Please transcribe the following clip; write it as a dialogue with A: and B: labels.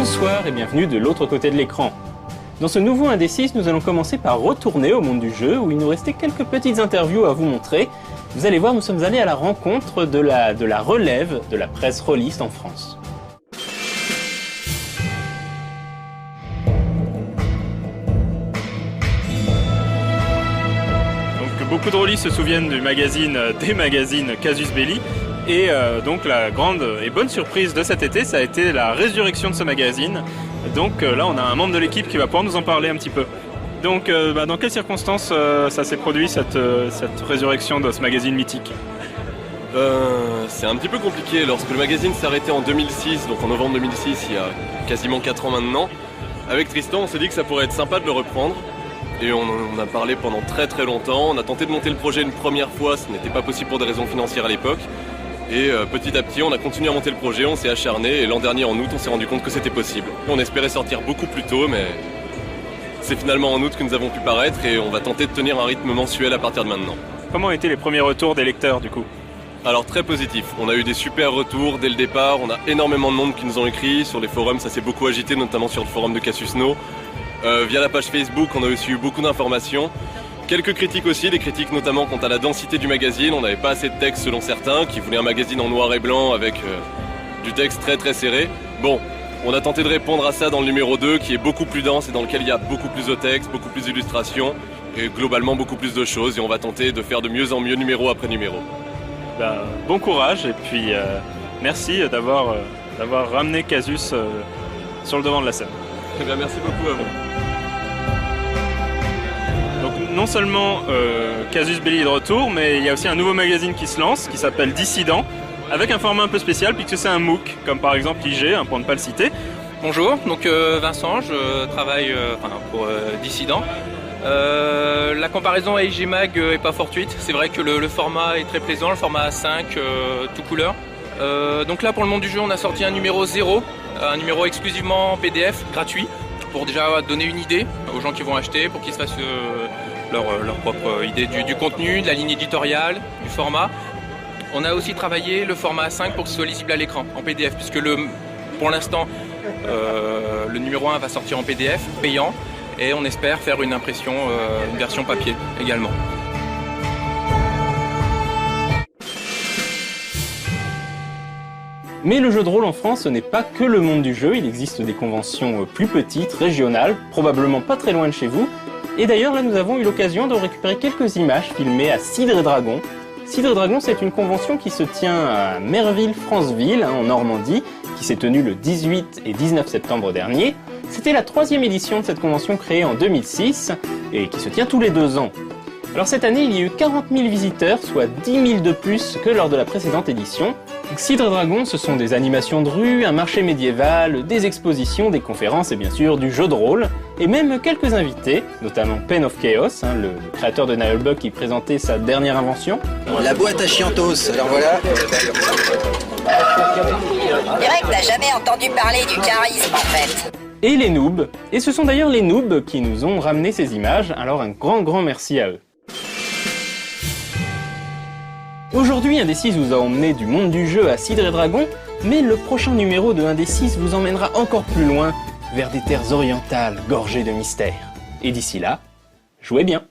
A: Bonsoir et bienvenue de l'autre côté de l'écran. Dans ce nouveau Indé6, nous allons commencer par retourner au monde du jeu où il nous restait quelques petites interviews à vous montrer. Vous allez voir, nous sommes allés à la rencontre de la relève de la presse rôliste en France. Donc, beaucoup de rôlistes se souviennent des magazines Casus Belli. Et donc la grande et bonne surprise de cet été, ça a été la résurrection de ce magazine. Donc là, on a un membre de l'équipe qui va pouvoir nous en parler un petit peu. Donc dans quelles circonstances ça s'est produit, cette résurrection de ce magazine mythique ?
B: C'est un petit peu compliqué. Lorsque le magazine s'est arrêté en 2006, donc en novembre 2006, il y a quasiment 4 ans maintenant, avec Tristan, on s'est dit que ça pourrait être sympa de le reprendre. Et on a parlé pendant très très longtemps. On a tenté de monter le projet une première fois, ce n'était pas possible pour des raisons financières à l'époque. Et petit à petit, on a continué à monter le projet, on s'est acharné et l'an dernier en août, on s'est rendu compte que c'était possible. On espérait sortir beaucoup plus tôt, mais c'est finalement en août que nous avons pu paraître et on va tenter de tenir un rythme mensuel à partir de maintenant.
A: Comment ont été les premiers retours des lecteurs du coup ?
B: Alors très positif, on a eu des super retours dès le départ, on a énormément de monde qui nous ont écrit, sur les forums ça s'est beaucoup agité, notamment sur le forum de Casus No. Via la page Facebook, on a aussi eu beaucoup d'informations. Quelques critiques aussi, des critiques notamment quant à la densité du magazine. On n'avait pas assez de texte selon certains, qui voulaient un magazine en noir et blanc avec du texte très très serré. Bon, on a tenté de répondre à ça dans le numéro 2, qui est beaucoup plus dense et dans lequel il y a beaucoup plus de texte, beaucoup plus d'illustrations et globalement beaucoup plus de choses. Et on va tenter de faire de mieux en mieux numéro après numéro.
A: Bon courage et puis merci d'avoir ramené Casus sur le devant de la scène.
B: Eh bien, merci beaucoup à vous.
A: Donc non seulement Casus Belli est de retour, mais il y a aussi un nouveau magazine qui se lance, qui s'appelle Dissident, avec un format un peu spécial, puisque c'est un MOOC, comme par exemple IG, pour ne pas le citer.
C: Bonjour, donc Vincent, je travaille pour Dissident. La comparaison à IG Mag est pas fortuite, c'est vrai que le format est très plaisant, le format A5, tout couleur. Donc là pour le monde du jeu, on a sorti un numéro 0, un numéro exclusivement en PDF, gratuit, pour déjà donner une idée aux gens qui vont acheter, pour qu'ils se fassent leur propre idée du contenu, de la ligne éditoriale, du format. On a aussi travaillé le format A5 pour que ce soit lisible à l'écran, en PDF, puisque pour l'instant, le numéro 1 va sortir en PDF, payant, et on espère faire une impression, une version papier également.
A: Mais le jeu de rôle en France, ce n'est pas que le monde du jeu, il existe des conventions plus petites, régionales, probablement pas très loin de chez vous. Et d'ailleurs, là, nous avons eu l'occasion de récupérer quelques images filmées à Cidre et Dragon. Cidre et Dragon, c'est une convention qui se tient à Merville-Franceville, en Normandie, qui s'est tenue le 18 et 19 septembre dernier. C'était la 3e édition de cette convention créée en 2006 et qui se tient tous les 2 ans. Alors cette année, il y a eu 40 000 visiteurs, soit 10 000 de plus que lors de la précédente édition. Cidre et Dragon, ce sont des animations de rue, un marché médiéval, des expositions, des conférences et bien sûr du jeu de rôle. Et même quelques invités, notamment Pen of Chaos, le créateur de Nullbug qui présentait sa dernière invention.
D: La boîte à chiantos, alors voilà.
E: C'est vrai que t'as jamais entendu parler du charisme en fait.
A: Et les noobs. Et ce sont d'ailleurs les noobs qui nous ont ramené ces images, alors un grand merci à eux. Aujourd'hui, Indé6 vous a emmené du monde du jeu à Cidre et Dragon, mais le prochain numéro de Indé6 vous emmènera encore plus loin, vers des terres orientales gorgées de mystères. Et d'ici là, jouez bien.